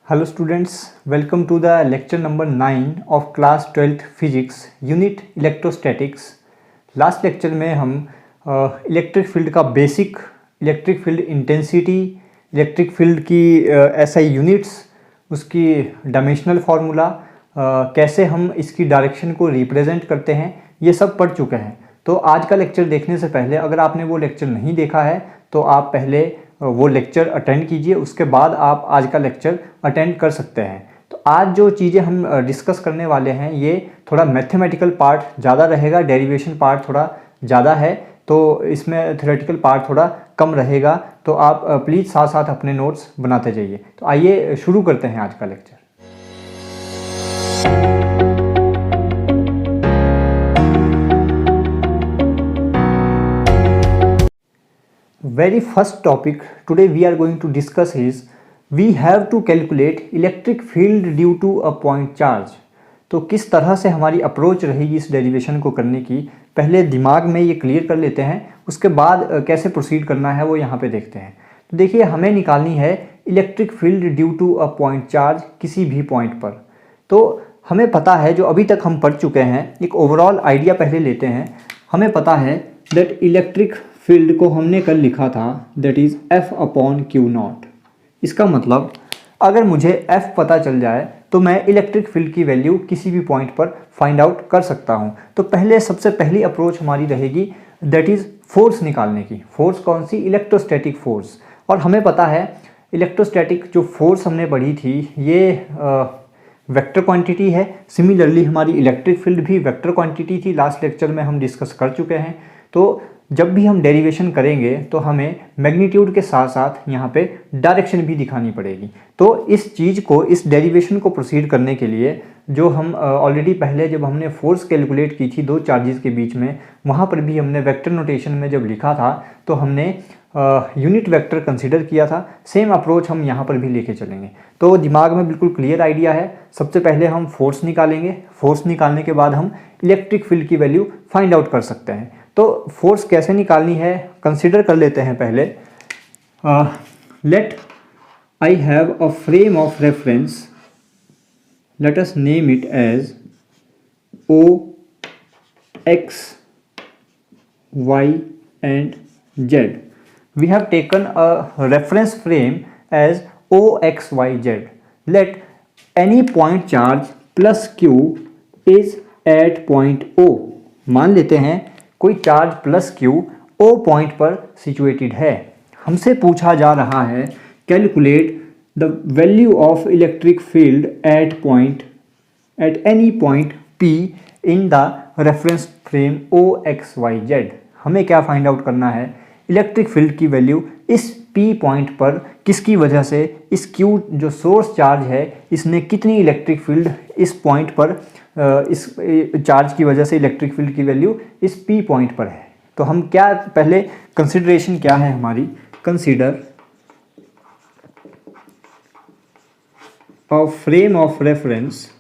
Hello students, welcome to the lecture number 9 of class 12th physics unit electrostatics। Last lecture में हम electric field का basic, electric field intensity, electric field की SI units, उसकी dimensional formula, कैसे हम इसकी direction को represent करते हैं, ये सब पढ़ चुके हैं। तो आज का लेक्चर देखने से पहले अगर आपने वो लेक्चर नहीं देखा है तो आप पहले वो लेक्चर अटेंड कीजिए, उसके बाद आप आज का लेक्चर अटेंड कर सकते हैं। तो आज जो चीज़ें हम डिस्कस करने वाले हैं ये थोड़ा मैथमेटिकल पार्ट ज़्यादा रहेगा, डेरिवेशन पार्ट थोड़ा ज़्यादा है, तो इसमें थ्योरेटिकल पार्ट थोड़ा कम रहेगा। तो आप प्लीज़ साथ साथ अपने नोट्स बनाते जाइए। तो आइए शुरू करते हैं आज का lecture. Very first topic today we are going to discuss is we have to calculate electric field due to a point charge। तो किस तरह से हमारी अप्रोच रहेगी इस डेरिवेशन को करने की, पहले दिमाग में ये क्लियर कर लेते हैं, उसके बाद कैसे प्रोसीड करना है वो यहाँ पे देखते हैं। तो देखिए, हमें निकालनी है electric field due to a point charge किसी भी पॉइंट पर। तो हमें पता है, जो अभी तक हम पढ़ चुके हैं, एक ओवरऑल आइडिया पहले लेते हैं। हमें पता है दैट इलेक्ट्रिक फील्ड को हमने कल लिखा था दैट इज़ F/Q0। इसका मतलब अगर मुझे F पता चल जाए तो मैं इलेक्ट्रिक फील्ड की वैल्यू किसी भी पॉइंट पर फाइंड आउट कर सकता हूँ। तो पहले सबसे पहली अप्रोच हमारी रहेगी दैट इज़ फोर्स निकालने की। फोर्स कौन सी? Electrostatic force. और हमें पता है इलेक्ट्रोस्टैटिक जो फोर्स हमने पढ़ी थी ये वेक्टर क्वांटिटी है। सिमिलरली हमारी इलेक्ट्रिक फील्ड भी वेक्टर क्वांटिटी थी, लास्ट लेक्चर में हम डिस्कस कर चुके हैं। तो जब भी हम डेरिवेशन करेंगे तो हमें मैग्नीट्यूड के साथ साथ यहाँ पे डायरेक्शन भी दिखानी पड़ेगी। तो इस चीज़ को, इस डेरिवेशन को प्रोसीड करने के लिए जो हम ऑलरेडी पहले जब हमने फोर्स कैलकुलेट की थी दो चार्जेस के बीच में, वहाँ पर भी हमने वेक्टर नोटेशन में जब लिखा था तो हमने यूनिट वेक्टर कंसीडर किया था। सेम अप्रोच हम यहाँ पर भी लेके चलेंगे। तो दिमाग में बिल्कुल क्लियर आइडिया है। सबसे पहले हम फोर्स निकालेंगे, फोर्स निकालने के बाद हम इलेक्ट्रिक फील्ड की वैल्यू फाइंड आउट कर सकते हैं। तो फोर्स कैसे निकालनी है कंसीडर कर लेते हैं पहले। Let I have a frame of reference, let us name it as OX, Y and Z। We have taken a reference frame as OXYZ. Let any point charge plus Q is at point O। मान लेते हैं कोई charge plus Q O point पर situated है। हमसे पूछा जा रहा है calculate the value of electric field at any point P in the reference frame OXYZ। हमें क्या फाइंड आउट करना है? इलेक्ट्रिक फील्ड की वैल्यू इस P पॉइंट पर किसकी वजह से, इस Q जो सोर्स चार्ज है इसने कितनी इलेक्ट्रिक फील्ड इस पॉइंट पर, इस चार्ज की वजह से इलेक्ट्रिक फील्ड की वैल्यू इस P पॉइंट पर है। तो हम क्या पहले कंसिडरेशन क्या है हमारी? Consider a frame of reference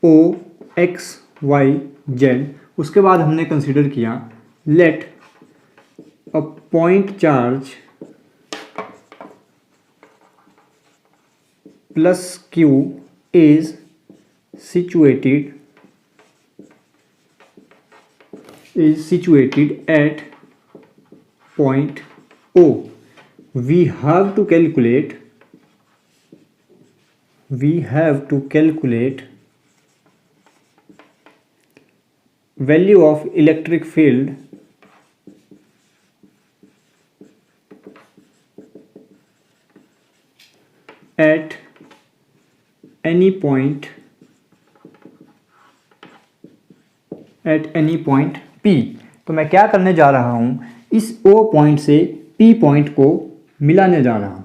OXYZ। उसके बाद हमने कंसीडर किया let a point charge plus Q is situated at point O। we have to calculate value of electric field at any point P। तो मैं क्या करने जा रहा हूँ, इस O पॉइंट से P पॉइंट को मिलाने जा रहा हूँ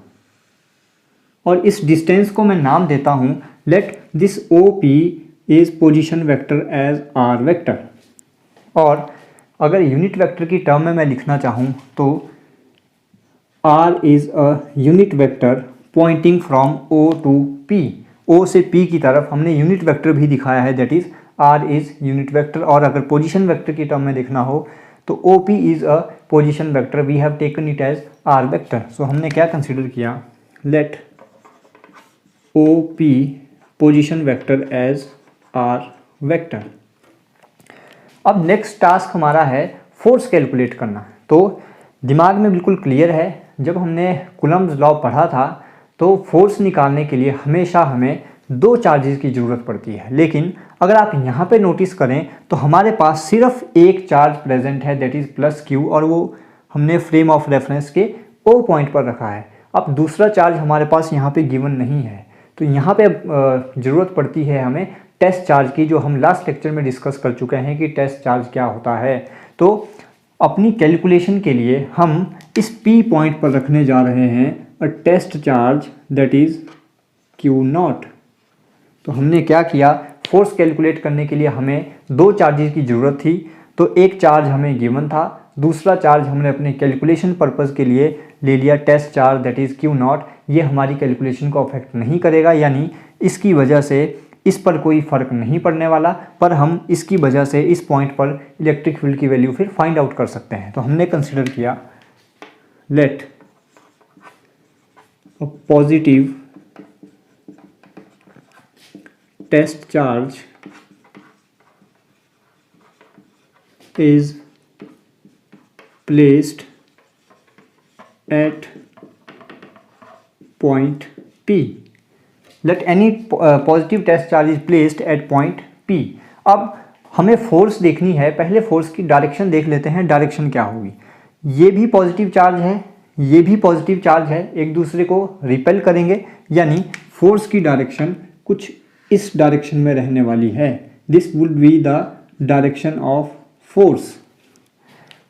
और इस डिस्टेंस को मैं नाम देता हूँ let this OP is position vector as R vector. और अगर यूनिट वेक्टर की टर्म में मैं लिखना चाहूँ तो R is a unit vector pointing from O to P। O से P की तरफ हमने यूनिट वेक्टर भी दिखाया है that is R is unit vector. और अगर पोजीशन वेक्टर की टर्म में देखना हो तो OP is a position vector, we have taken it as R vector. So हमने क्या कंसिडर किया, let OP position vector as R vector. अब नेक्स्ट टास्क हमारा है फोर्स कैलकुलेट करना। तो दिमाग में बिल्कुल क्लियर है, जब हमने कूलम्ब्स लॉ पढ़ा था तो फोर्स निकालने के लिए हमेशा हमें दो चार्जेस की ज़रूरत पड़ती है, लेकिन अगर आप यहाँ पे नोटिस करें तो हमारे पास सिर्फ एक चार्ज प्रेजेंट है, दैट इज़ प्लस Q, और वो हमने फ्रेम ऑफ रेफरेंस के O पॉइंट पर रखा है। अब दूसरा चार्ज हमारे पास यहाँ पे गिवन नहीं है, तो यहाँ पे ज़रूरत पड़ती है हमें टेस्ट चार्ज की, जो हम लास्ट लेक्चर में डिस्कस कर चुके हैं कि टेस्ट चार्ज क्या होता है। तो अपनी कैलकुलेशन के लिए हम इस P पॉइंट पर रखने जा रहे हैं a test charge that is Q0। तो हमने क्या किया, फोर्स कैलकुलेट करने के लिए हमें दो चार्जेस की ज़रूरत थी, तो एक चार्ज हमें गिवन था, दूसरा चार्ज हमने अपने कैलकुलेशन पर्पज़ के लिए ले लिया test charge that is Q0। ये हमारी कैलकुलेशन को अफेक्ट नहीं करेगा, यानी इसकी वजह से इस पर कोई फ़र्क नहीं पड़ने वाला, पर हम इसकी वजह से इस पॉइंट पर इलेक्ट्रिक फील्ड की वैल्यू फिर फाइंड आउट कर सकते हैं। तो हमने कंसिडर किया let a positive test charge is placed at point P. Let any positive test charge is placed at point P. अब हमें फोर्स देखनी है, पहले फोर्स की डायरेक्शन देख लेते हैं, डायरेक्शन क्या होगी। ये भी पॉजिटिव चार्ज है, ये भी पॉजिटिव चार्ज है, एक दूसरे को रिपेल करेंगे, यानी फोर्स की डायरेक्शन कुछ इस डायरेक्शन में रहने वाली है। This would be the direction of force.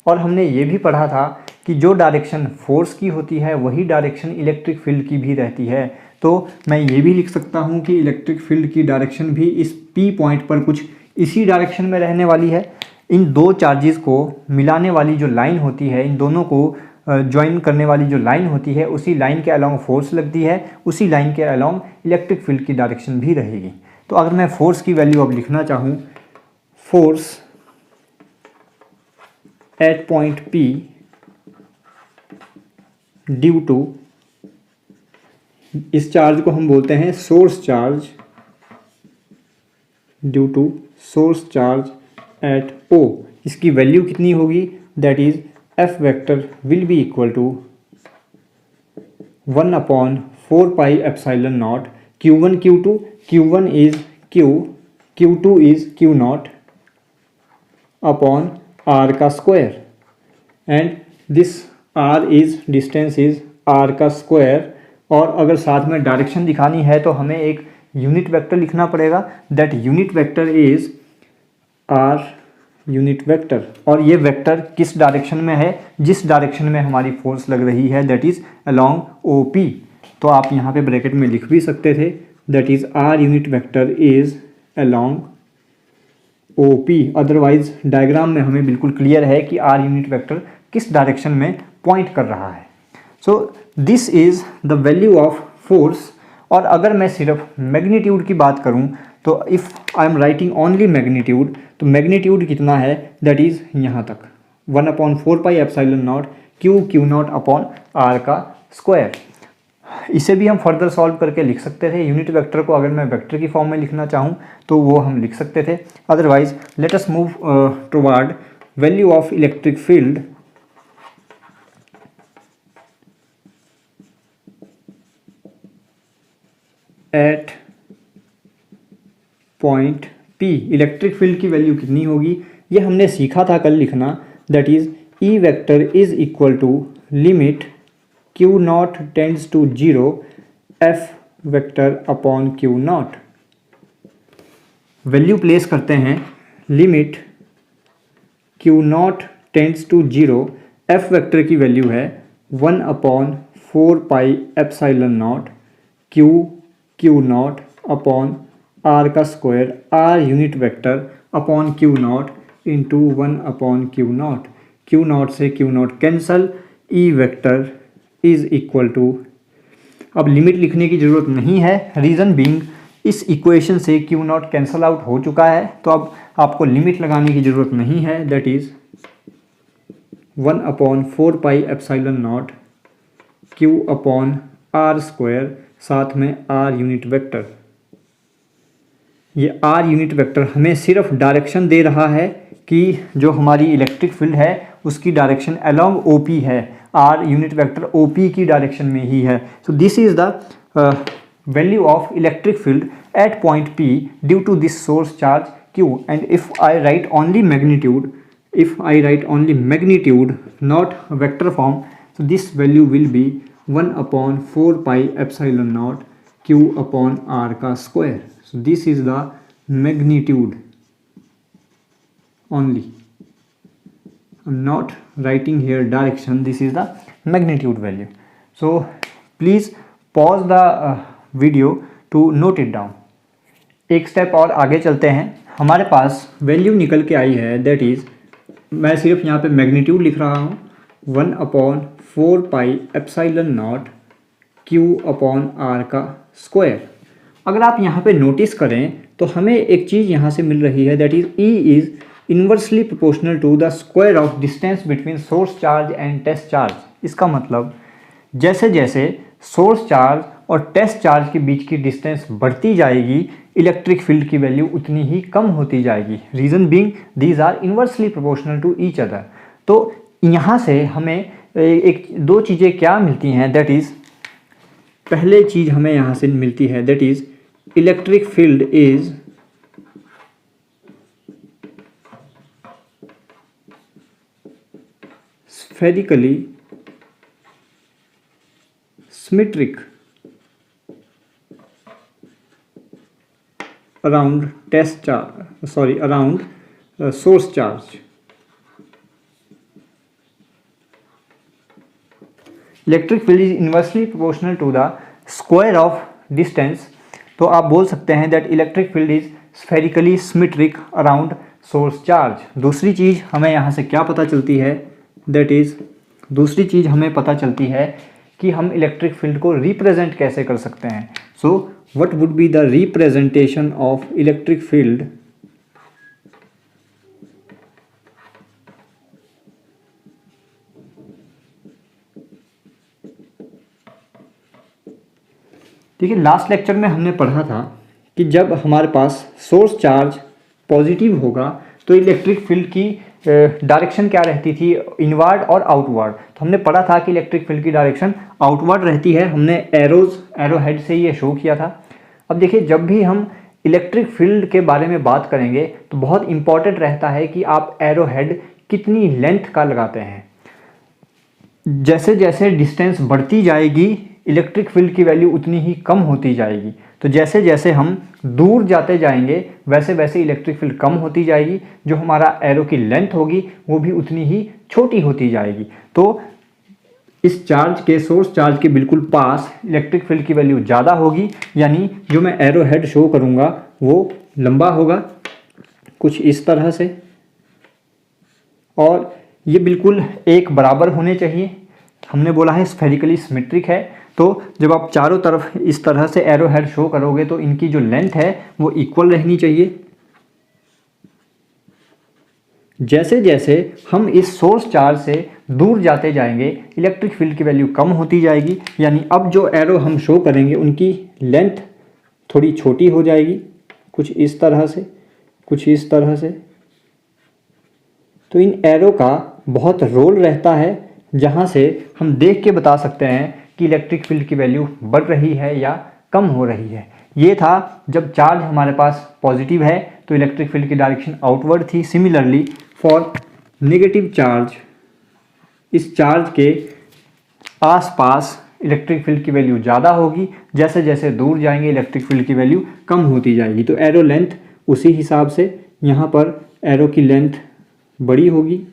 और हमने ये भी पढ़ा था कि जो डायरेक्शन फोर्स की होती है वही डायरेक्शन इलेक्ट्रिक फील्ड की भी रहती है। तो मैं ये भी लिख सकता हूँ कि इलेक्ट्रिक फील्ड की डायरेक्शन भी इस P पॉइंट पर कुछ इसी डायरेक्शन में रहने वाली है। इन दो चार्जेस को मिलाने वाली जो लाइन होती है, इन दोनों को ज्वाइन करने वाली जो लाइन होती है, उसी लाइन के अलोंग फोर्स लगती है, उसी लाइन के अलोंग इलेक्ट्रिक फील्ड की डायरेक्शन भी रहेगी। तो अगर मैं फोर्स की वैल्यू अब लिखना चाहूँ, force at point P due to, इस चार्ज को हम बोलते हैं source charge, due to source charge at O, इसकी वैल्यू कितनी होगी, that is F vector will be equal to 1/4 pi epsilon naught Q1 Q2, Q1 is Q, Q2 is Q0 upon R का square, and this R is distance is R का square. और अगर साथ में direction दिखानी है तो हमें एक यूनिट वेक्टर लिखना पड़ेगा, that unit vector is R unit vector. और ये वेक्टर किस डायरेक्शन में है, जिस डायरेक्शन में हमारी फोर्स लग रही है, दैट इज अलोंग OP। तो आप यहाँ पे ब्रैकेट में लिख भी सकते थे, that is R unit vector is along OP। Otherwise diagram में हमें बिल्कुल क्लियर है कि R यूनिट वेक्टर किस डायरेक्शन में पॉइंट कर रहा है। So this is the value of force. और अगर मैं सिर्फ मैग्नीट्यूड की बात करूं तो if I am writing only magnitude, तो मैग्नीट्यूड कितना है, दैट इज़ यहाँ तक 1/4 pi epsilon naught Q0 upon R का स्क्वायर। इसे भी हम फर्दर सॉल्व करके लिख सकते थे। यूनिट वेक्टर को अगर मैं वेक्टर की फॉर्म में लिखना चाहूँ तो वो हम लिख सकते थे। Otherwise let us move toward value of electric field at point P। Electric field की वैल्यू कितनी होगी, ये हमने सीखा था कल लिखना, that is E vector is equal to limit Q0 tends to 0 F vector upon Q0। Value place करते हैं, limit Q0 tends to 0, F vector की वैल्यू है 1/4 pi epsilon naught Q0 upon R का square, R unit vector upon Q0 into 1/Q0। Q0 से Q0 cancel, E vector is equal to, अब limit लिखने की ज़रूरत नहीं है, रीज़न बीइंग इस इक्वेशन से Q0 कैंसल आउट हो चुका है, तो अब आपको लिमिट लगाने की ज़रूरत नहीं है, दैट इज़ 1/4πε0 Q/r², साथ में r यूनिट वेक्टर। ये r यूनिट वेक्टर हमें सिर्फ डायरेक्शन दे रहा है कि जो हमारी इलेक्ट्रिक फील्ड है उसकी डायरेक्शन अलोंग OP है, r यूनिट वेक्टर OP की डायरेक्शन में ही है। So this is the value of electric field at point P due to this source charge Q, and if I write only magnitude not vector form, so this value will be 1/4πε0 Q/r². So this is the magnitude only. I'm not writing here direction, this is the magnitude value. So please pause the video to note it down. एक step और आगे चलते हैं। हमारे पास value निकल के आई है, दैट इज़, मैं सिर्फ यहाँ पे मैग्नीट्यूड लिख रहा हूँ, 1/4πε0 Q/r²। अगर आप यहाँ पे नोटिस करें तो हमें एक चीज़ यहाँ से मिल रही है, that is E is inversely proportional to the square of distance between source charge and test charge. इसका मतलब जैसे जैसे सोर्स चार्ज और टेस्ट चार्ज के बीच की डिस्टेंस बढ़ती जाएगी, इलेक्ट्रिक फील्ड की वैल्यू उतनी ही कम होती जाएगी। Reason being these are inversely proportional to each other. तो यहाँ से हमें दो चीज़ें क्या मिलती हैं, दैट इज़, पहले चीज़ हमें यहाँ से मिलती है, that is electric field is spherically symmetric around source charge. Electric field is inversely proportional to the square of distance. तो आप बोल सकते हैं that electric field is spherically symmetric around source charge. दूसरी चीज़ हमें यहाँ से क्या पता चलती है, that is, दूसरी चीज़ हमें पता चलती है कि हम इलेक्ट्रिक फील्ड को रिप्रेजेंट कैसे कर सकते हैं। सो what would be the representation of electric field देखिए, लास्ट लेक्चर में हमने पढ़ा था कि जब हमारे पास सोर्स चार्ज पॉजिटिव होगा तो इलेक्ट्रिक फील्ड की डायरेक्शन क्या रहती थी, इनवर्ड और आउटवर्ड। तो हमने पढ़ा था कि इलेक्ट्रिक फील्ड की डायरेक्शन आउटवर्ड रहती है, हमने एरो हेड से ये शो किया था। अब देखिए, जब भी हम इलेक्ट्रिक फील्ड के बारे में बात करेंगे तो बहुत इंपॉर्टेंट रहता है कि आप एरो हेड कितनी लेंथ का लगाते हैं। जैसे जैसे डिस्टेंस बढ़ती जाएगी इलेक्ट्रिक फील्ड की वैल्यू उतनी ही कम होती जाएगी। तो जैसे जैसे हम दूर जाते जाएंगे वैसे वैसे इलेक्ट्रिक फील्ड कम होती जाएगी, जो हमारा एरो की लेंथ होगी वो भी उतनी ही छोटी होती जाएगी। तो इस चार्ज के, सोर्स चार्ज के बिल्कुल पास इलेक्ट्रिक फील्ड की वैल्यू ज़्यादा होगी, यानी जो मैं एरो हेड शो करूँगा वो लंबा होगा कुछ इस तरह से, और ये बिल्कुल एक बराबर होने चाहिए। हमने बोला है स्फेरिकली सिमेट्रिक है, तो जब आप चारों तरफ इस तरह से एरो हेड शो करोगे तो इनकी जो लेंथ है वो इक्वल रहनी चाहिए। जैसे जैसे हम इस सोर्स चार्ज से दूर जाते जाएंगे इलेक्ट्रिक फील्ड की वैल्यू कम होती जाएगी, यानी अब जो एरो हम शो करेंगे उनकी लेंथ थोड़ी छोटी हो जाएगी, कुछ इस तरह से, कुछ इस तरह से। तो इन एरो का बहुत रोल रहता है, जहाँ से हम देख के बता सकते हैं कि इलेक्ट्रिक फील्ड की वैल्यू बढ़ रही है या कम हो रही है। ये था जब चार्ज हमारे पास पॉजिटिव है तो इलेक्ट्रिक फील्ड की डायरेक्शन आउटवर्ड थी। सिमिलरली फॉर नेगेटिव चार्ज, इस चार्ज के आसपास इलेक्ट्रिक फील्ड की वैल्यू ज़्यादा होगी, जैसे जैसे दूर जाएंगे इलेक्ट्रिक फील्ड की वैल्यू कम होती जाएगी। तो एरो लेंथ उसी हिसाब से यहाँ पर एरो की लेंथ बड़ी होगी,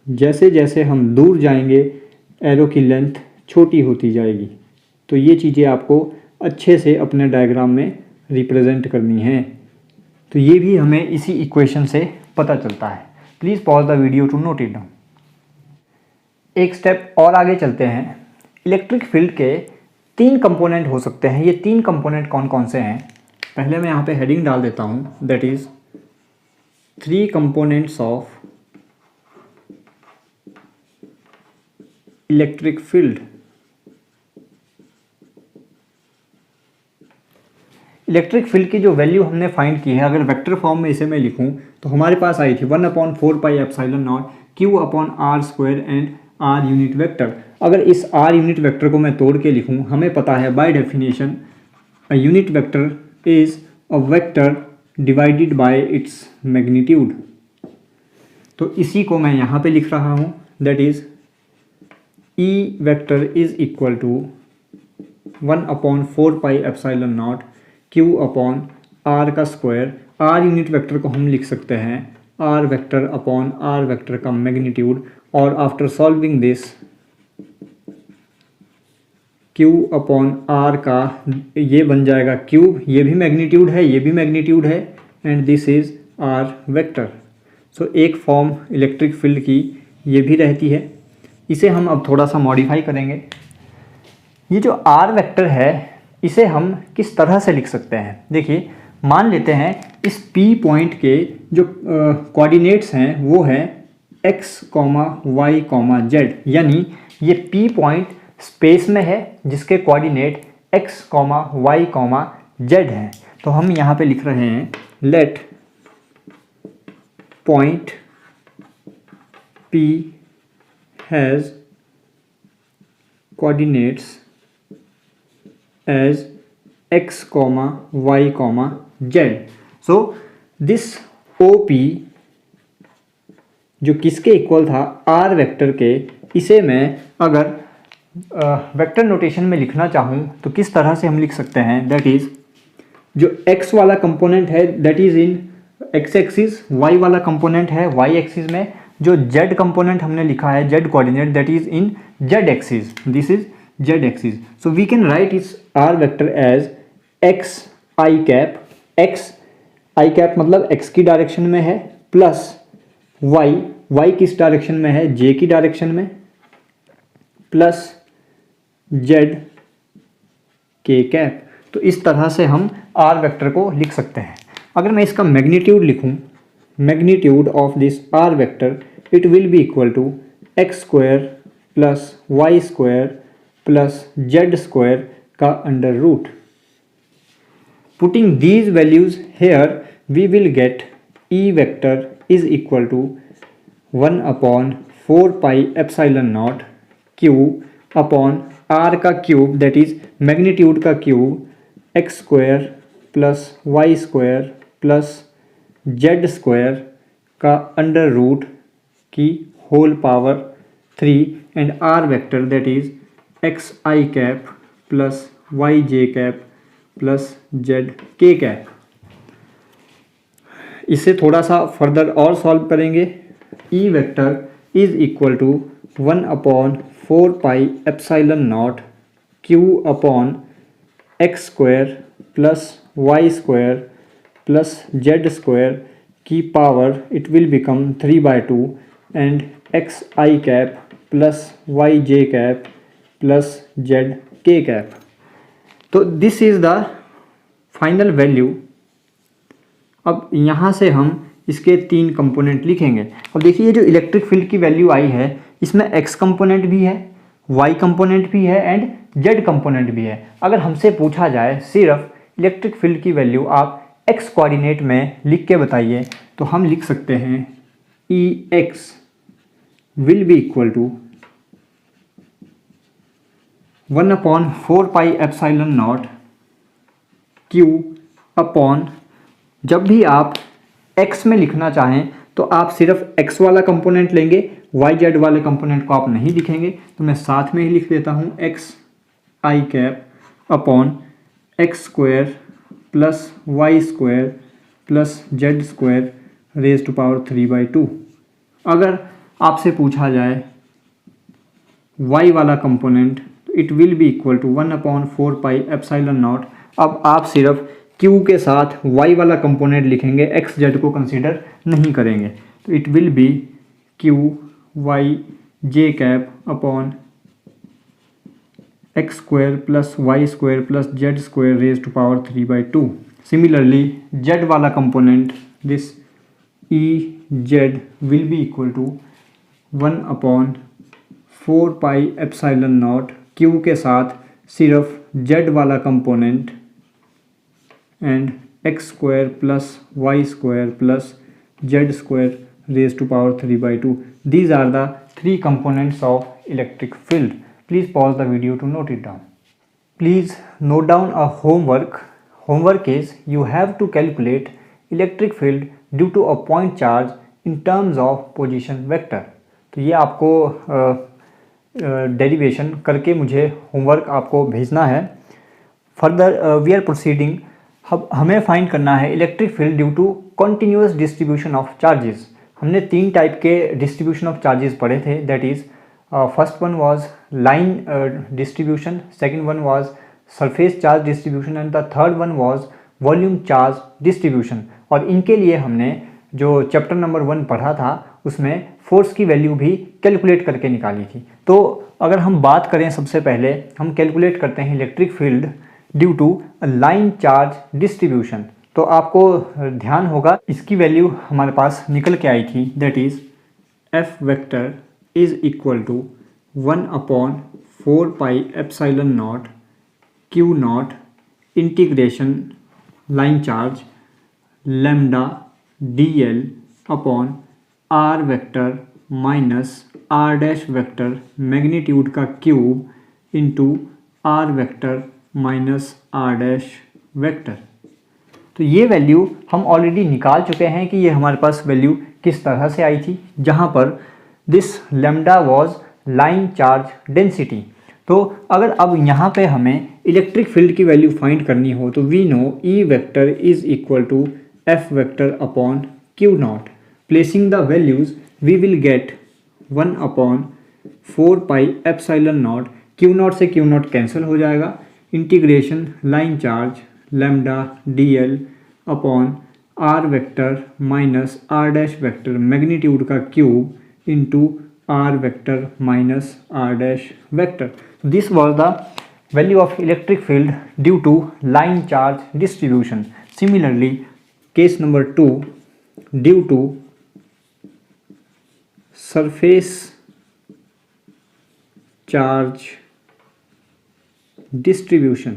जैसे जैसे हम दूर जाएंगे एरो की लेंथ छोटी होती जाएगी। तो ये चीज़ें आपको अच्छे से अपने डायग्राम में रिप्रेजेंट करनी है। तो ये भी हमें इसी इक्वेशन से पता चलता है। Please pause the video to note it down. एक स्टेप और आगे चलते हैं। इलेक्ट्रिक फील्ड के 3 कंपोनेंट हो सकते हैं। ये 3 कंपोनेंट कौन कौन से हैं? पहले मैं यहाँ पे हेडिंग डाल देता हूँ, that is 3 components of electric field. Electric field की जो वैल्यू हमने फाइंड की है, अगर वेक्टर फॉर्म में इसे मैं लिखूं तो हमारे पास आई थी 1/4πε0 Q/r² and r unit vector. अगर इस r यूनिट वेक्टर को मैं तोड़ के लिखूं, हमें पता है by definition a unit vector is a vector divided by its magnitude. तो इसी को मैं यहाँ पे लिख रहा हूँ, that is E vector is equal to 1/4πε0 Q/r का स्क्वायर। r यूनिट वेक्टर को हम लिख सकते हैं r vector upon r vector का मैग्नीट्यूड, और आफ्टर सॉल्विंग दिस Q/r का ये बन जाएगा क्यूब, ये भी मैग्नीट्यूड है, ये भी मैग्नीट्यूड है, and this is r vector. So एक फॉर्म इलेक्ट्रिक फील्ड की ये भी रहती है। इसे हम अब थोड़ा सा मॉडिफाई करेंगे। ये जो r वेक्टर है इसे हम किस तरह से लिख सकते हैं? देखिए, मान लेते हैं इस P पॉइंट के जो कोऑर्डिनेट्स हैं वो है x, y, z, यानी ये P पॉइंट स्पेस में है जिसके कोऑर्डिनेट x, y, z हैं। तो हम यहाँ पे लिख रहे हैं let point P has coordinates as x, y, z. So this OP जो किसके इक्वल था r वेक्टर के, इसे मैं अगर वेक्टर नोटेशन में लिखना चाहूँ तो किस तरह से हम लिख सकते हैं? दैट इज जो x वाला कंपोनेंट है that is in x axis, y वाला कंपोनेंट है y एक्सिस में, जो z कंपोनेंट हमने लिखा है z coordinate that is in z axis, this is z axis. So we can write its r vector as x i cap, x i cap मतलब x की direction में है, plus y किस direction में है? j की direction में, plus z k cap. तो इस तरह से हम r वेक्टर को लिख सकते हैं। अगर मैं इसका मैग्नीट्यूड लिखूं, magnitude of this r vector it will be equal to x square plus y square plus z square का under root. Putting these values here we will get E vector is equal to 1/4πε0 Q upon r का cube that is magnitude का cube x square plus y square plus z square का under root की whole power 3 and r vector that is x i cap plus y j cap plus z k cap. इसे थोड़ा सा further और solve करेंगे। E vector is equal to 1/4πε0 Q upon x square plus y square plus z square की power it will become 3/2 and x i cap plus y j cap plus z k cap. तो this is the final value. अब यहाँ से हम इसके 3 component लिखेंगे। अब देखिए, ये जो इलेक्ट्रिक फील्ड की वैल्यू आई है इसमें x कंपोनेंट भी है, y कंपोनेंट भी है एंड z कंपोनेंट भी है। अगर हमसे पूछा जाए सिर्फ इलेक्ट्रिक फील्ड की वैल्यू आप x कोऑर्डिनेट में लिख के बताइए, तो हम लिख सकते हैं Ex will be equal to 1/4πε0 Q upon, जब भी आप x में लिखना चाहें तो आप सिर्फ x वाला कंपोनेंट लेंगे, y z वाले कंपोनेंट को आप नहीं लिखेंगे। तो मैं साथ में ही लिख देता हूँ x i cap upon x square plus y square plus z square raise to power 3/2। अगर आपसे पूछा जाए y वाला कंपोनेंट तो it will be equal to 1/4πε0। अब आप सिर्फ q के साथ y वाला कंपोनेंट लिखेंगे, x z को कंसीडर नहीं करेंगे। तो it will be q y j cap upon x square plus y square plus z square raise to power 3/2। Similarly z वाला component this E Z will be equal to 1/4πε0 Q के साथ सिर्फ Z वाला component and x square plus Y square plus Z square raised to power 3/2. These are the three components of electric field. Please pause the video to note it down. Please note down a homework. Homework is you have to calculate electric field due to a point charge in terms of position vector. तो ये आपको derivation करके मुझे homework आपको भेजना है. Further we are proceeding. हमें find करना है electric field due to continuous distribution of charges. हमने 3 टाइप के डिस्ट्रीब्यूशन ऑफ चार्जेस पढ़े थे. That is first one was line distribution, second one was surface charge distribution and the third one was volume charge distribution. और इनके लिए हमने जो chapter number 1 पढ़ा था उसमें फोर्स की वैल्यू भी कैलकुलेट करके निकाली थी. तो अगर हम बात करें, सबसे पहले हम कैलकुलेट करते हैं electric field due to line charge distribution. तो आपको ध्यान होगा इसकी वैल्यू हमारे पास निकल के आई थी. That is F vector is equal to 1/4πε0 Q naught integration line charge lambda D L upon R vector minus are dash vector magnitude का cube into R vector minus are dash vector. तो ये value हम already निकाल चुके हैं कि ये हमारे पास वैल्यू किस तरह से आई थी, जहाँ पर this lambda was line charge density. तो अगर अब यहाँ पे हमें इलेक्ट्रिक फील्ड की वैल्यू फाइंड करनी हो तो we know E vector is equal to F vector upon Q naught. Placing the values we will get 1/4πε0. Q naught से क्यू नॉट कैंसिल हो जाएगा. Integration line charge lambda D L upon R vector minus are dash vector magnitude का cube into R vector minus are dash vector. This was the value of electric field due to line charge distribution. Similarly case number 2 due to surface charge distribution.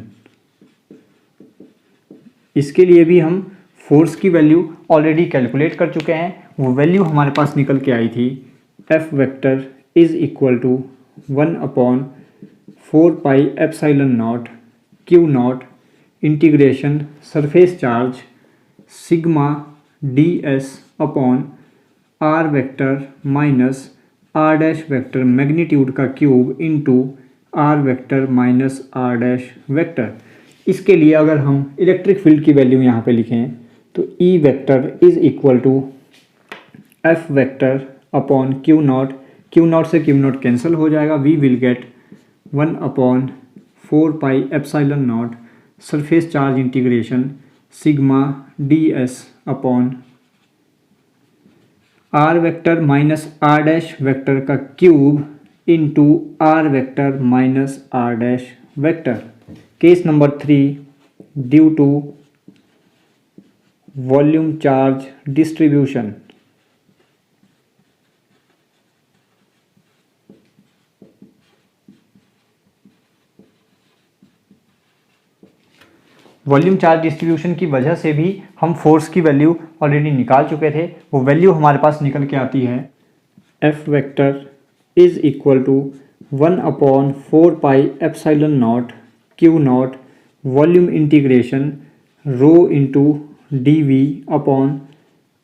इसके लिए भी हम force की value already calculate कर चुके हैं. वो value हमारे पास निकल के आई थी F vector is equal to 1/4πε0 Q naught integration surface charge sigma D S upon R vector minus are dash vector magnitude का cube into R vector minus are dash vector. इसके लिए अगर हम इलेक्ट्रिक फील्ड की value यहाँ पे लिखें तो E vector is equal to F vector upon Q naught. Q naught से क्यू नॉट कैंसिल हो जाएगा. We will get 1/4πε0 surface charge integration sigma D S upon R vector minus are dash vector का cube into R vector minus are dash vector. Case number 3 due to volume charge distribution. Volume charge distribution की वजह से भी हम force की value already निकाल चुके थे. वो वैल्यू हमारे पास निकल के आती है F vector is equal to 1/4πε0 Q naught volume integration rho into D V upon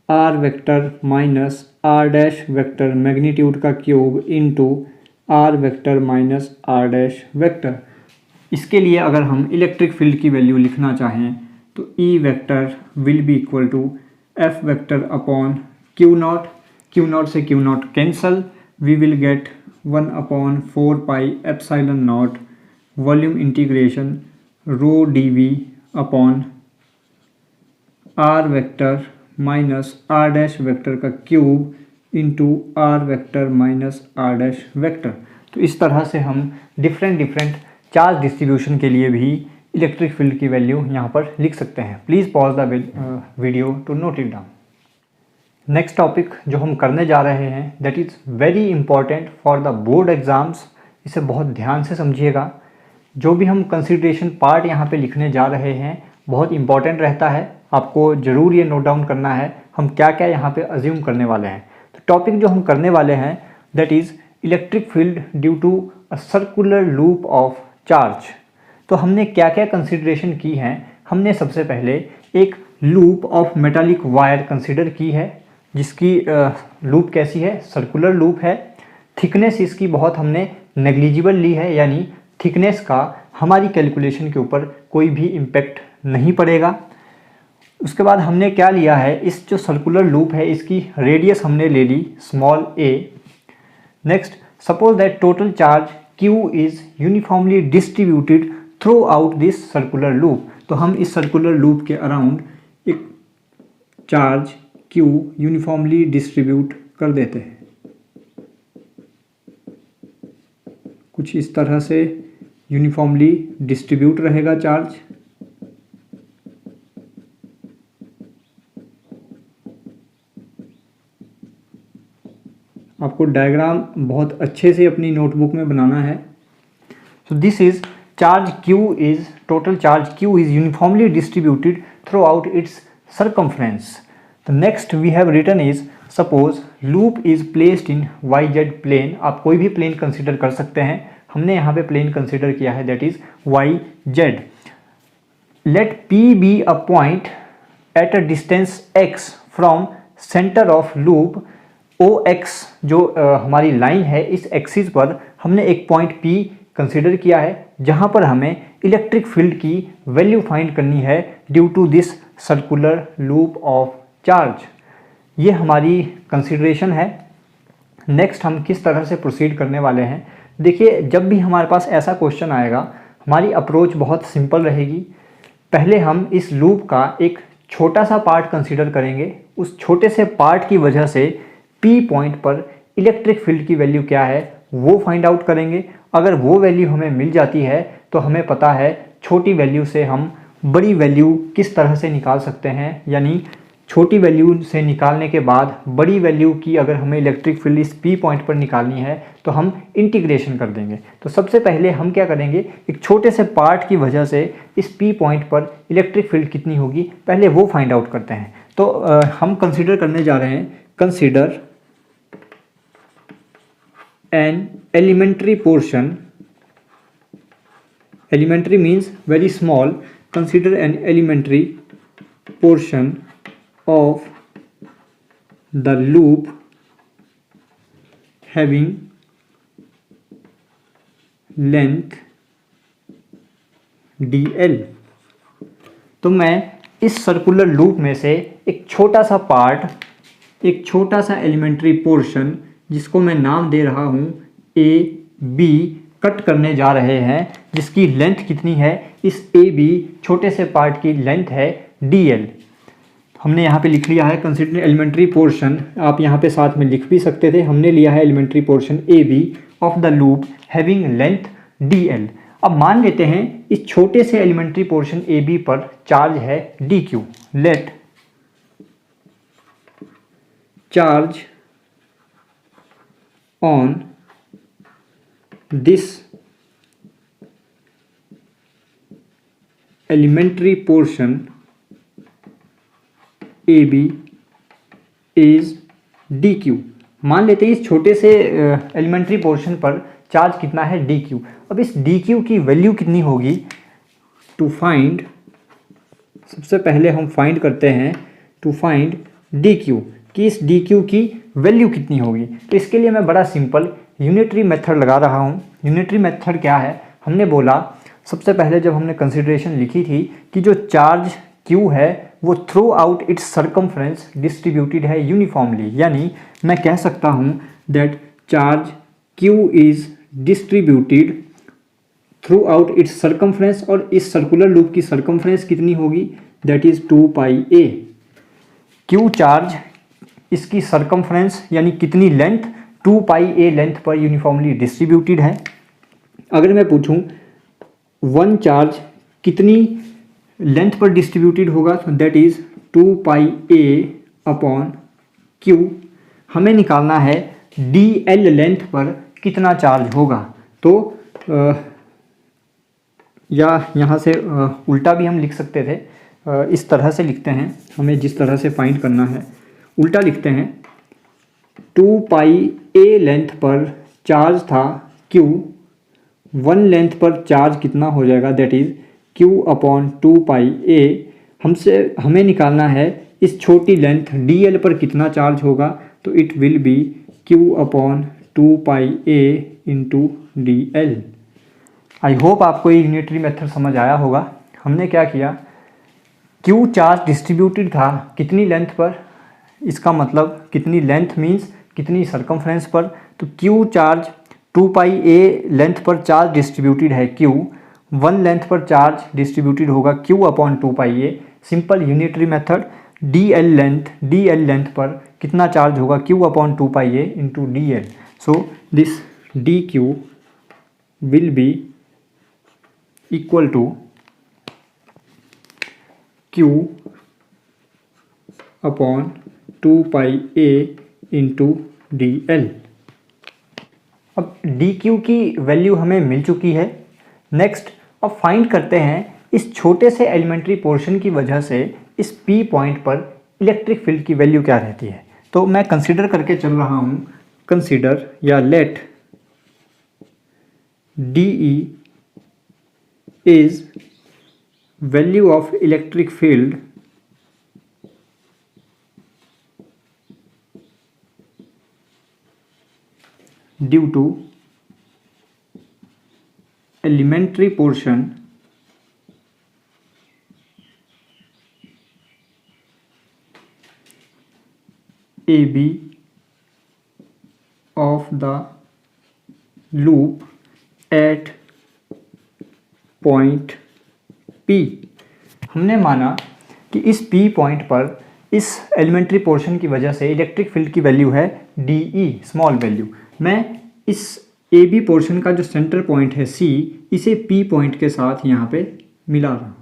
R vector minus are dash vector magnitude का cube into R vector minus are dash vector. इसके लिए अगर हम इलेक्ट्रिक फील्ड की value लिखना चाहें तो E vector will be equal to F vector upon Q naught. Q naught से Q naught cancel. We will get 1/4πε0 volume integration rho D V upon R vector minus are dash vector का cube into R vector minus are dash vector. तो इस तरह से हम different charge distribution के लिए भी इलेक्ट्रिक फील्ड की वैल्यू यहाँ पर लिख सकते हैं. Please pause the video to note it down. Next topic जो हम करने जा रहे हैं that is very important for the board exams. इसे बहुत ध्यान से समझिएगा। जो भी हम कंसिडरेशन पार्ट यहाँ पे लिखने जा रहे हैं बहुत इंपॉर्टेंट रहता है, आपको ज़रूर ये नोट डाउन करना है हम क्या क्या यहाँ पे अज्यूम करने वाले हैं। तो टॉपिक जो हम करने वाले हैं that is electric field due to a circular loop of charge. तो हमने क्या क्या कंसिडरेशन की हैं। हमने सबसे पहले एक loop of metallic wire consider की है जिसकी लूप कैसी है, सर्कुलर लूप है। थिकनेस इसकी बहुत हमने नेग्लिजिबल ली है, यानी थिकनेस का हमारी कैलकुलेशन के ऊपर कोई भी इम्पेक्ट नहीं पड़ेगा। उसके बाद हमने क्या लिया है, इस जो सर्कुलर लूप है इसकी रेडियस हमने ले ली small a। Next, suppose that total charge Q is uniformly distributed throughout this circular loop. तो हम इस सर्कुलर लूप के अराउंड एक चार्ज Q यूनिफॉर्मली डिस्ट्रीब्यूट कर देते हैं। कुछ इस तरह से यूनिफॉर्मली डिस्ट्रीब्यूट रहेगा चार्ज। आपको डायग्राम बहुत अच्छे से अपनी नोटबुक में बनाना है। So this is charge Q is total charge Q is uniformly distributed throughout its circumference. The next we have written is suppose loop is placed in YZ plane। आप कोई भी प्लेन कंसिडर कर सकते हैं, हमने यहाँ पे plane consider किया है that is YZ। Let P be a point at a distance x from center of loop। OX जो हमारी लाइन है इस एक्सिस पर हमने एक पॉइंट P कंसिडर किया है जहाँ पर हमें इलेक्ट्रिक फील्ड की वैल्यू फाइंड करनी है due to this circular loop of charge. ये हमारी कंसिडरेशन है। नेक्स्ट हम किस तरह से प्रोसीड करने वाले हैं। देखिए, जब भी हमारे पास ऐसा क्वेश्चन आएगा हमारी अप्रोच बहुत सिंपल रहेगी। पहले हम इस लूप का एक छोटा सा पार्ट कंसिडर करेंगे, उस छोटे से पार्ट की वजह से P पॉइंट पर इलेक्ट्रिक फील्ड की वैल्यू क्या है वो फाइंड आउट करेंगे। अगर वो वैल्यू हमें मिल जाती है तो हमें पता है छोटी वैल्यू से हम बड़ी वैल्यू किस तरह से निकाल सकते हैं, यानी छोटी वैल्यू से निकालने के बाद बड़ी वैल्यू की अगर हमें इलेक्ट्रिक फील्ड इस P पॉइंट पर निकालनी है तो हम इंटीग्रेशन कर देंगे। तो सबसे पहले हम क्या करेंगे, एक छोटे से पार्ट की वजह से इस P पॉइंट पर इलेक्ट्रिक फील्ड कितनी होगी पहले वो फाइंड आउट करते हैं। तो हम कंसिडर करने जा रहे हैं, consider an elementary portion. Elementary means very small. Consider an elementary portion of the loop having length dl। तो मैं इस सर्कुलर लूप में से एक छोटा सा पार्ट, एक छोटा सा एलिमेंट्री पोर्शन जिसको मैं नाम दे रहा हूँ ए बी कट करने जा रहे हैं, जिसकी लेंथ कितनी है, इस ए बी छोटे से पार्ट की लेंथ है dl। हमने यहाँ पे लिख लिया है कंसिडर एलिमेंट्री पोर्शन, आप यहाँ पे साथ में लिख भी सकते थे। हमने लिया है elementary portion A B of the loop having length dl। अब मान लेते हैं इस छोटे से एलिमेंट्री पोर्शन ए बी पर चार्ज है dq। Let charge on this elementary portion AB is dq। मान लेते हैं इस छोटे से एलिमेंट्री पोर्शन पर चार्ज कितना है dq। अब इस dq की वैल्यू कितनी होगी, टू फाइंड, सबसे पहले हम फाइंड करते हैं टू फाइंड dq कि इस dq की वैल्यू कितनी होगी। तो इसके लिए मैं बड़ा सिंपल यूनिटरी मेथड लगा रहा हूँ। यूनिटरी मेथड क्या है, हमने बोला सबसे पहले जब हमने कंसिडरेशन लिखी थी कि जो चार्ज Q है वो through out it's circumference distributed है यूनिफॉर्मली, यानी मैं कह सकता हूँ that charge Q is distributed throughout it's circumference, और इस सर्कुलर लूप की सर्कमफ्रेंस कितनी होगी that is 2πa। Q charge, इसकी सर्कमफ्रेंस यानी कितनी लेंथ, 2πa लेंथ पर यूनिफॉर्मली डिस्ट्रीब्यूटेड है। अगर मैं पूछूं वन चार्ज कितनी लेंथ पर डिस्ट्रीब्यूटेड होगा, तो that is 2πa upon Q, हमें निकालना है DL लेंथ पर कितना चार्ज होगा। तो या यहाँ से उल्टा भी हम लिख सकते थे, इस तरह से लिखते हैं, हमें जिस तरह से फाइंड करना है उल्टा लिखते हैं। 2 पाई A लेंथ पर चार्ज था Q, 1 लेंथ पर चार्ज कितना हो जाएगा, that is Q upon 2 pi A। हमें निकालना है इस छोटी लेंथ DL पर कितना चार्ज होगा, तो it will be Q upon 2 pi A into DL। I hope आपको ये यूनिटरी मेथड समझ आया होगा। हमने क्या किया, Q चार्ज डिस्ट्रीब्यूटेड था कितनी लेंथ पर, इसका मतलब कितनी लेंथ मीन्स कितनी सरकमफ्रेंस पर, तो Q charge 2 pi A length पर चार्ज डिस्ट्रीब्यूटेड है Q, 1 लेंथ पर चार्ज डिस्ट्रीब्यूटेड होगा Q upon 2 pi A। Simple unitary method, DL length पर कितना चार्ज होगा, Q upon 2 pi A into DL। So this DQ will be equal to Q upon 2 pi A into DL। अब DQ की value हमें मिल चुकी है। Next अब फाइंड करते हैं इस छोटे से एलिमेंट्री पोर्शन की वजह से इस P पॉइंट पर इलेक्ट्रिक फील्ड की वैल्यू क्या रहती है। तो मैं कंसीडर करके चल रहा हूँ, कंसीडर या let DE is value of electric field due to elementary portion AB of the loop at point P। हमने माना कि इस P पॉइंट पर इस एलिमेंट्री पोर्शन की वजह से इलेक्ट्रिक फील्ड की वैल्यू है DE, स्मॉल वैल्यू। मैं इस AB पोर्शन का जो सेंटर पॉइंट है C, इसे P पॉइंट के साथ यहाँ पे मिला रहा हूँ।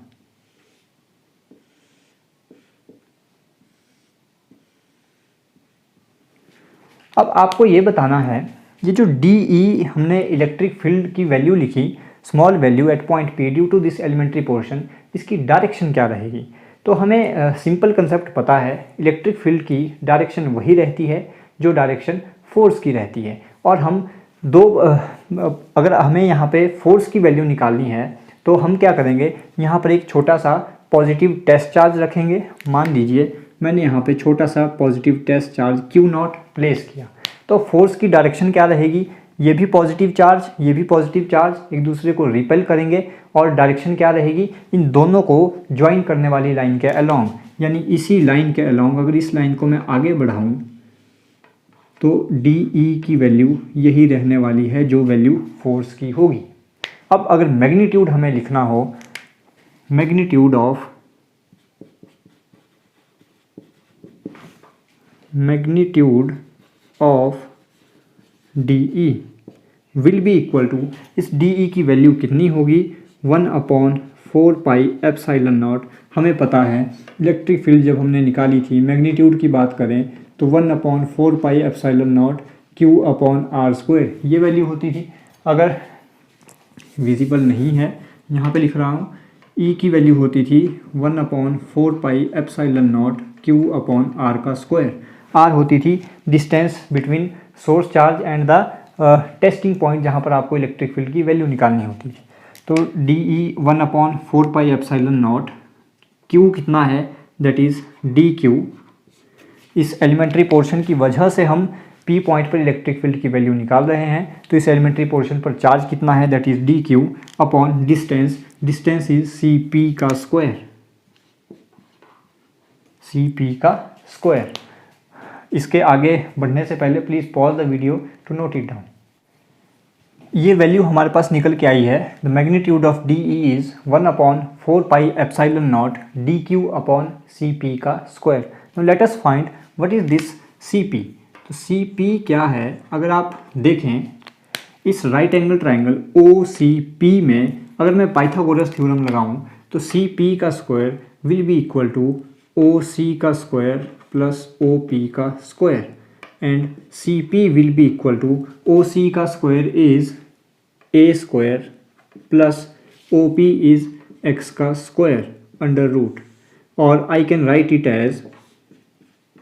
अब आपको ये बताना है, ये जो DE हमने इलेक्ट्रिक फील्ड की वैल्यू लिखी, small value at point P due to this elementary portion, इसकी डायरेक्शन क्या रहेगी। तो हमें सिंपल कंसेप्ट पता है, इलेक्ट्रिक फील्ड की डायरेक्शन वही रहती है जो डायरेक्शन फोर्स की रहती है। और हम अगर हमें यहाँ पे फोर्स की वैल्यू निकालनी है तो हम क्या करेंगे, यहाँ पर एक छोटा सा पॉजिटिव टेस्ट चार्ज रखेंगे। मान लीजिए मैंने यहाँ पे छोटा सा positive test charge Q0 place किया, तो फोर्स की डायरेक्शन क्या रहेगी, ये भी पॉजिटिव चार्ज, ये भी पॉजिटिव चार्ज एक दूसरे को रिपेल करेंगे, और डायरेक्शन क्या रहेगी, इन दोनों को ज्वाइन करने वाली लाइन के अलोंग, यानी इसी लाइन के अलोंग अगर इस लाइन को मैं आगे बढ़ाऊँ तो DE की वैल्यू यही रहने वाली है जो वैल्यू फोर्स की होगी। अब अगर मैग्नीट्यूड हमें लिखना हो, magnitude of DE will be equal to, इस DE की वैल्यू कितनी होगी, 1/4 पाई एप्सिलॉन नॉट। हमें पता है इलेक्ट्रिक फील्ड जब हमने निकाली थी, मैग्नीट्यूड की बात करें तो 1/4 पाई एप्सिलॉन नॉट Q/r², ये वैल्यू होती थी। अगर विजिबल नहीं है यहाँ पे लिख रहा हूँ, E की वैल्यू होती थी 1/4 pi epsilon not Q/r²। R होती थी distance between source charge and the testing point, जहाँ पर आपको इलेक्ट्रिक फील्ड की वैल्यू निकालनी होती थी। तो DE 1/4 pi epsilon naught, Q कितना है, दैट इज़ DQ। इस एलिमेंट्री पोर्शन की वजह से हम P पॉइंट पर इलेक्ट्रिक फील्ड की वैल्यू निकाल रहे हैं, तो इस एलिमेंट्री पोर्शन पर चार्ज कितना है, that is DQ upon distance, distance is CP का स्क्वायर, CP का स्क्वायर। इसके आगे बढ़ने से पहले please pause the video to note it down. ये वैल्यू हमारे पास निकल के आई है, the magnitude of DE is 1/4 pi epsilon naught DQ upon CP का square. Now let us find what is this CP। तो CP क्या है, अगर आप देखें इस राइट एंगल ट्राइंगल OCP में अगर मैं पाइथागोरस थ्योरम लगाऊं तो CP का square will be equal to OC का स्क्वायर प्लस ओ पी का square and C P will be equal to O C का square is A square plus O P is X का square under root, और I can write it as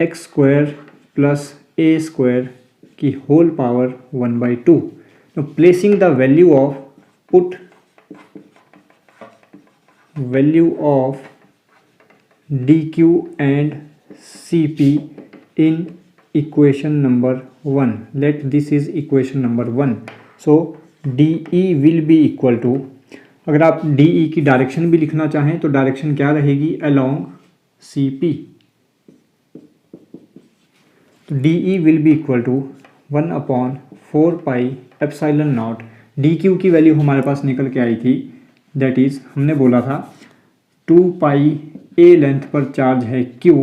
X square plus A square की whole power 1/2. Now placing the value of dq and cp in equation number 1. Let this is equation number 1. So de will be equal to, अगर आप de की direction भी लिखना चाहें तो direction क्या रहेगी, along cp. तो de will be equal to 1/4 pi epsilon naught. D Q की वैल्यू हमारे पास निकल के आई थी, दैट इज़ हमने बोला था 2 पाई ए लेंथ पर चार्ज है क्यू,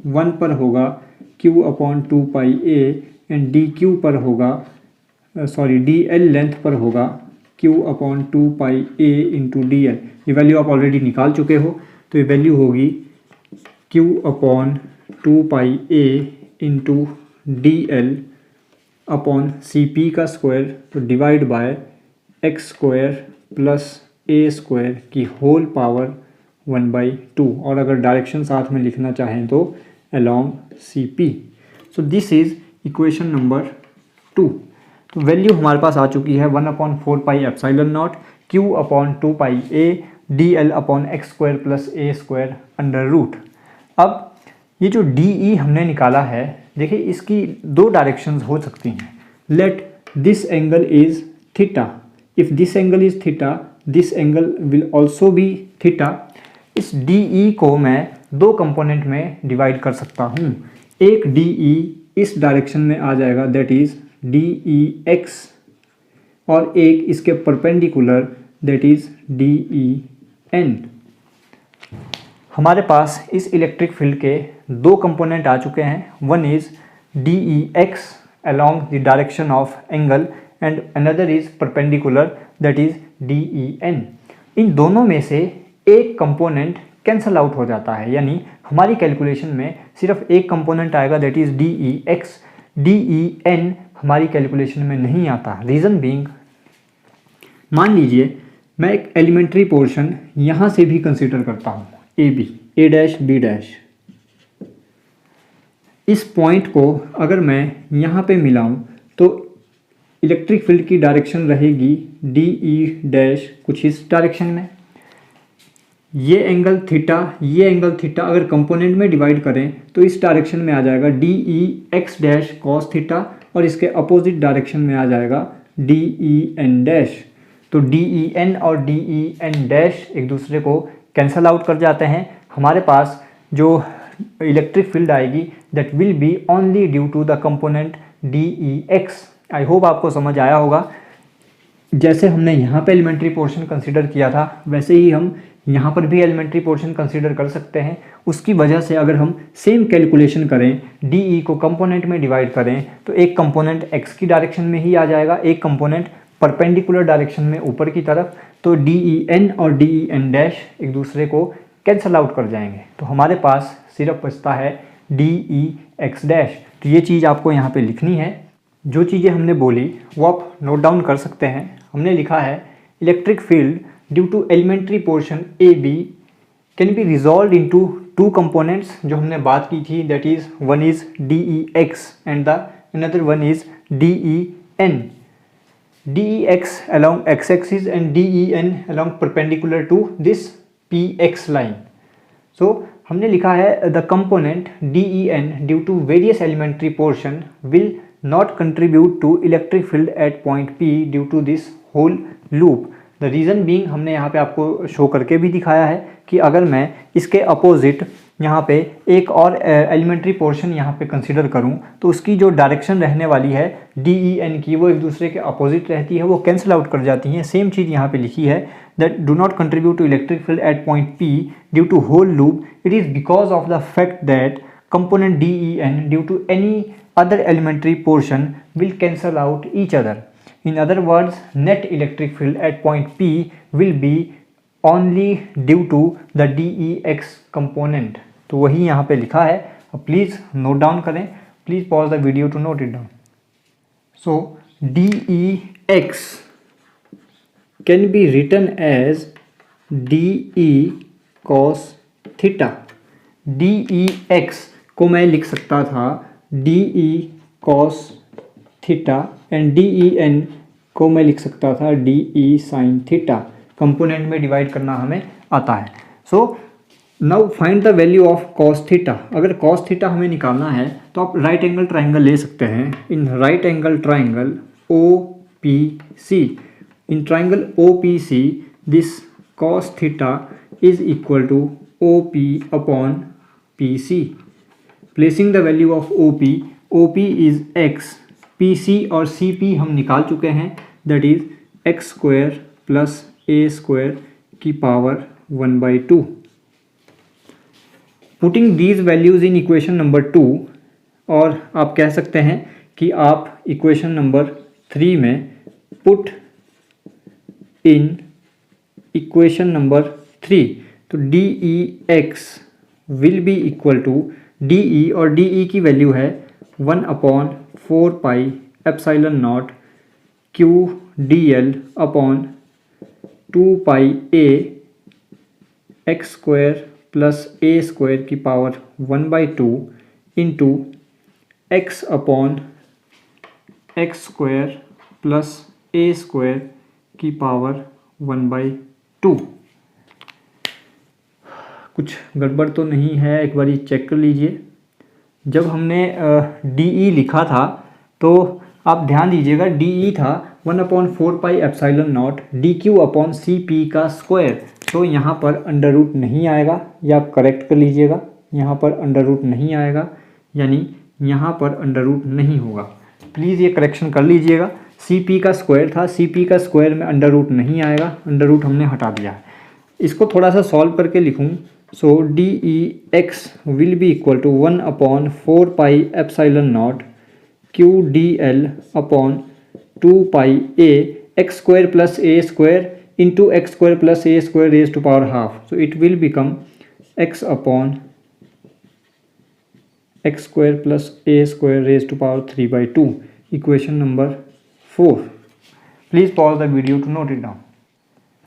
1 पर होगा q/2 pi A and D Q पर होगा डी एल लेंथ पर होगा q/2 pi A into D L. ये वैल्यू आप ऑलरेडी निकाल चुके हो, तो ये वैल्यू होगी q/2 pi A into D L upon C P का स्क्वायर, तो divide by X square plus A square की होल पावर 1/2, और अगर डायरेक्शन साथ में लिखना चाहें तो along C P. So this is equation number 2. तो वैल्यू हमारे पास आ चुकी है 1/4 pi epsilon naught q/2 pi A D L upon x square plus A square under root. अब ये जो डी ई हमने निकाला है, देखिए इसकी दो डायरेक्शंस हो सकती हैं. Let this angle is theta, if this angle is theta this angle will also be theta. इस डी ई को मैं दो कंपोनेंट में डिवाइड कर सकता हूँ. एक डी ई इस डायरेक्शन में आ जाएगा, that is D E X, और एक इसके perpendicular, that is D E N. हमारे पास इस इलेक्ट्रिक फील्ड के दो कंपोनेंट आ चुके हैं. One is D E X along the direction of angle and another is perpendicular, that is DEN. इन दोनों में से एक कंपोनेंट कैंसल आउट हो जाता है, यानी हमारी कैलकुलेशन में सिर्फ एक कंपोनेंट आएगा, दैट इज DEX. DEN हमारी कैलकुलेशन में नहीं आता. रीज़न बीइंग, मान लीजिए मैं एक एलिमेंट्री पोर्शन यहाँ से भी कंसीडर करता हूँ, ए डैश बी डैश. इस पॉइंट को अगर मैं यहाँ पे मिलाऊं तो इलेक्ट्रिक फील्ड की डायरेक्शन रहेगी डी ई डैश कुछ इस डायरेक्शन में. ये एंगल थीटा अगर कंपोनेंट में डिवाइड करें तो इस डायरेक्शन में आ जाएगा D E x dash cos theta, और इसके अपोजिट डायरेक्शन में आ जाएगा डी ई एन डैश. तो डी ई एन और डी ई एन डैश एक दूसरे को कैंसल आउट कर जाते हैं. हमारे पास जो इलेक्ट्रिक फील्ड आएगी that will be only due to the component D E X. I hope आपको समझ आया होगा. जैसे हमने यहाँ पे एलिमेंट्री पोर्शन कंसीडर किया था, वैसे ही हम यहाँ पर भी एलिमेंट्री पोर्शन कंसीडर कर सकते हैं. उसकी वजह से अगर हम सेम कैलकुलेशन करें, डी ई को कंपोनेंट में डिवाइड करें, तो एक कंपोनेंट एक्स की डायरेक्शन में ही आ जाएगा, एक कंपोनेंट परपेंडिकुलर डायरेक्शन में ऊपर की तरफ. तो डी ई एन और डी ई एन डैश एक दूसरे को कैंसल आउट कर जाएंगे. तो हमारे पास सिर्फ बचता है डी ई एक्स डैश. तो ये चीज़ आपको यहाँ पे लिखनी है. जो चीज़ें हमने बोली वो आप नोट डाउन कर सकते हैं. हमने लिखा है electric field due to elementary portion A B can be resolve into two components, जो हमने बात की थी, that is one is D E X and the another one is D E N. D E X along x axis and D E N along perpendicular to this P X line. So हमने लिखा है the component D E N due to various elementary portion will not contribute to electric field at point P due to this whole loop. The reason being, हमने यहाँ पे आपको show करके भी दिखाया है कि अगर मैं इसके अपोजिट यहाँ पे एक और एलिमेंट्री पोर्शन यहाँ पे कंसीडर करूँ तो उसकी जो डायरेक्शन रहने वाली है डी ई एन की, वो एक दूसरे के अपोजिट रहती है, वो कैंसिल आउट कर जाती हैं. सेम चीज़ यहाँ पे लिखी है that do not contribute to electric field at point P due to whole loop. It is because of the fact that component DEN due to any other elementary portion will cancel out each other. In other words, net electric field at point P will be only due to the DEX component. तो वही यहाँ पे लिखा है. अब please note down करें, please pause the video to note it down. So D E x can be written as d E cos theta. D E x को मैं लिख सकता था d E cos theta and d E n को मैं लिख सकता था d E sine theta. Component में डिवाइड करना हमें आता है। So now find the value of cos theta. अगर कॉस थीटा हमें निकालना है तो आप राइट एंगल ट्राइंगल ले सकते हैं। In right angle triangle O P C, in triangle O P C this cos theta is equal to O P upon P C. Placing the value of O P is X, P C और C P हम निकाल चुके हैं, that is X square plus A square की power 1/2। Putting these values in equation number 2, और आप कह सकते हैं कि आप इक्वेशन नंबर 3 में पुट इन इक्वेशन नंबर 3, तो D E X will be equal to D E, और डी ई की वैल्यू है 1/4 pi epsilon naught Q D L upon 2 pi A X square plus A square की power 1/2 into x upon x square plus ए square की power 1/2। कुछ गड़बड़ तो नहीं है, एक बारी चेक कर लीजिए। जब हमने डी ई लिखा था तो आप ध्यान दीजिएगा, डी ई था 1/4 pi epsilon naught d q upon C P का स्क्वायर। तो यहाँ पर अंडर रूट नहीं आएगा, या आप करेक्ट कर लीजिएगा, यहाँ पर अंडर रूट नहीं आएगा, यानी यहाँ पर अंडर रूट नहीं होगा। प्लीज़ ये करेक्शन कर लीजिएगा। सी पी का स्क्वायर था, सी पी का स्क्वायर में अंडर रूट नहीं आएगा, अंडर रूट हमने हटा दिया है। इसको थोड़ा सा सॉल्व करके लिखूँ, so D E X will be equal to 1/4 pi epsilon naught Q D L upon 2 pi A X square plus A square into x square plus a square raised to power half. So it will become x upon x square plus a square raised to power 3/2. Equation number 4. Please pause the video to note it down.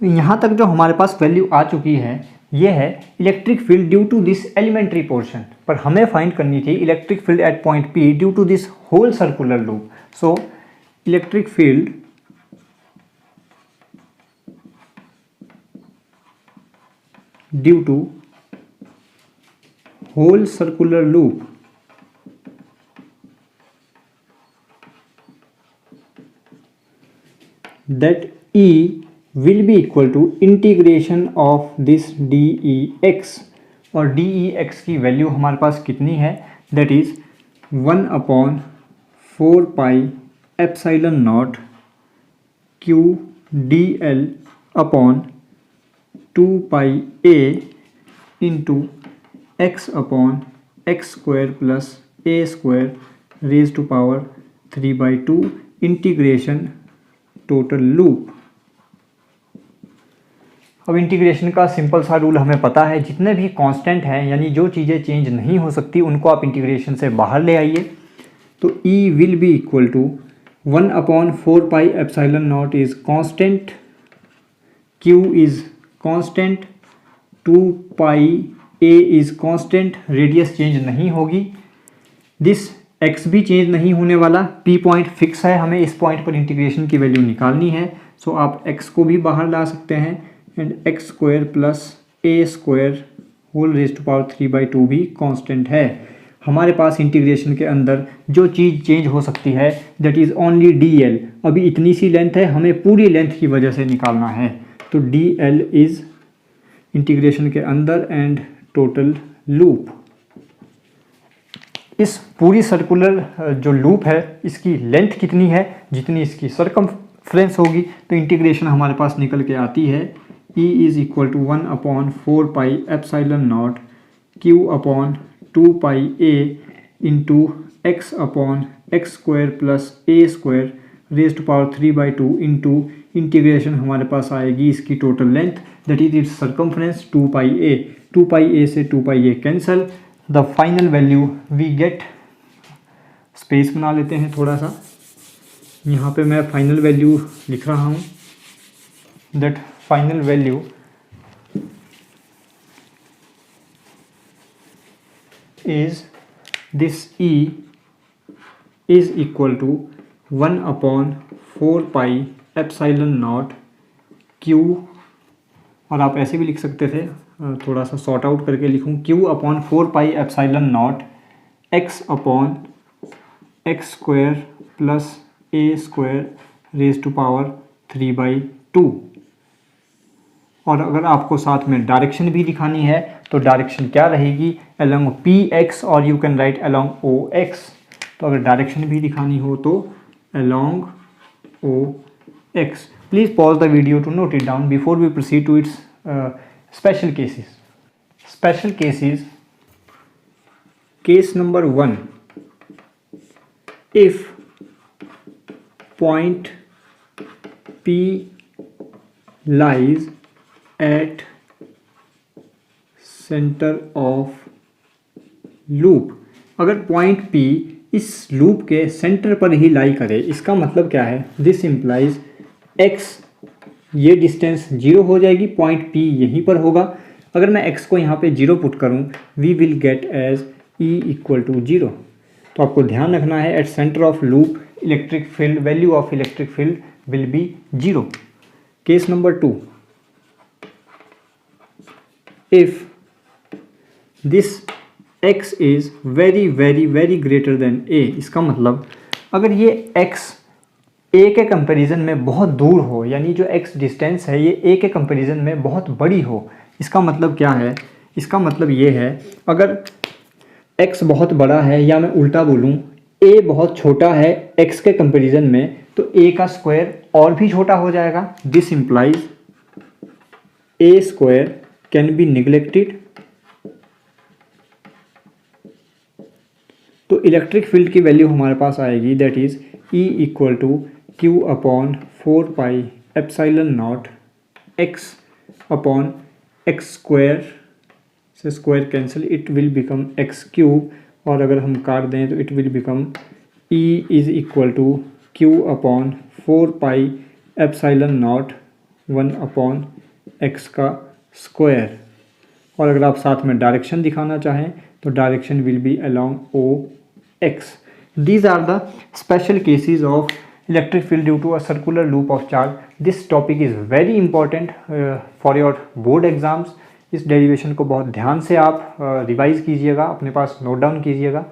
यहाँ तक जो हमारे पास value आ चुकी है ये है electric field due to this elementary portion, पर हमें फाइंड करनी थी electric field at point P due to this whole circular loop. So electric field due to whole circular loop that E will be equal to integration of this dEx, और dEx की value हमारे पास कितनी है, that is 1/4 pi epsilon naught Q D L upon 2 pi a into x upon x square plus A square raise to power 3/2 integration total loop. अब integration का simple सा rule हमें पता है, जितने भी कांस्टेंट हैं यानी जो चीज़ें चेंज नहीं हो सकती उनको आप इंटीग्रेशन से बाहर ले आइए। तो E will be equal to 1/4 pi epsilon naught is constant, Q is constant, 2 pi a is constant, radius change नहीं होगी, दिस x भी चेंज नहीं होने वाला, P पॉइंट फिक्स है, हमें इस पॉइंट पर इंटीग्रेशन की वैल्यू निकालनी है। सो आप x को भी बाहर ला सकते हैं and x square plus A square whole raise to power 3/2 भी कांस्टेंट है। हमारे पास इंटीग्रेशन के अंदर जो चीज़ चेंज हो सकती है दैट इज़ ओनली dl। अभी इतनी सी लेंथ है, हमें पूरी लेंथ की वजह से निकालना है। तो dl इज़ इंटीग्रेशन के अंदर एंड टोटल लूप। इस पूरी सर्कुलर जो लूप है इसकी लेंथ कितनी है, जितनी इसकी सरकमफ्रेंस होगी, तो इंटीग्रेशन हमारे पास निकल के आती है E is equal to 1/4 pi epsilon naught Q upon 2 pi a into x upon x square plus A square raise to power 3/2 into integration हमारे पास आएगी इसकी total length that is its circumference 2 pi a। 2 pi a से 2 pi a cancel, the final value we get, space बना लेते हैं थोड़ा सा, यहाँ पे मैं फाइनल वैल्यू लिख रहा हूँ, that final value is this E is equal to 1/4 pi epsilon naught Q, और आप ऐसे भी लिख सकते थे, थोड़ा सा सॉर्ट आउट करके लिखूँ, Q/4 pi epsilon naught x square plus a square raise to power 3/2। और अगर आपको साथ में डायरेक्शन भी दिखानी है तो डायरेक्शन क्या रहेगी, अलोंग px, और you can write along ox। तो अगर डायरेक्शन भी दिखानी हो तो along ox। Please pause the video to note it down before we proceed to its special cases. Special cases, case number 1, if point P lies at center of loop. अगर point P इस loop के center पर ही lie करे, इसका मतलब क्या है, दिस इम्प्लाइज x, ये डिस्टेंस 0 हो जाएगी, पॉइंट P यहीं पर होगा। अगर मैं x को यहाँ पे 0 पुट करूँ, we will get as E equal to 0। तो आपको ध्यान रखना है, at center of loop electric field, value of electric field will be 0। Case number 2, if this x is very very very greater than a, इसका मतलब अगर ये x a के कंपैरिजन में बहुत दूर हो, यानी जो x डिस्टेंस है ये a के कंपैरिजन में बहुत बड़ी हो, इसका मतलब क्या है, इसका मतलब ये है अगर x बहुत बड़ा है, या मैं उल्टा बोलूँ a बहुत छोटा है x के कंपैरिजन में, तो a का स्क्वायर और भी छोटा हो जाएगा। This implies a square can be neglected. तो इलेक्ट्रिक फील्ड की वैल्यू हमारे पास आएगी, that is E equal to Q/4 pi epsilon naught x upon x square से square cancel, it will become x cube, और अगर हम काट दें तो it will become E is equal to Q/4 pi epsilon naught 1/x का square. और अगर आप साथ में डायरेक्शन दिखाना चाहें तो direction will be along ox। These are the special cases of electric field due to a circular loop of charge. This topic is very important for your board exams. इस derivation को बहुत ध्यान से आप revise कीजिएगा, अपने पास note down कीजिएगा।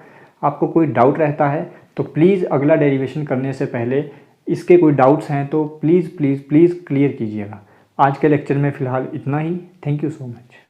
आपको कोई डाउट रहता है तो प्लीज़ अगला डेरिवेशन करने से पहले इसके कोई डाउट्स हैं तो प्लीज़ प्लीज़ प्लीज़ क्लियर कीजिएगा। आज के लेक्चर में फ़िलहाल इतना ही। Thank you so much.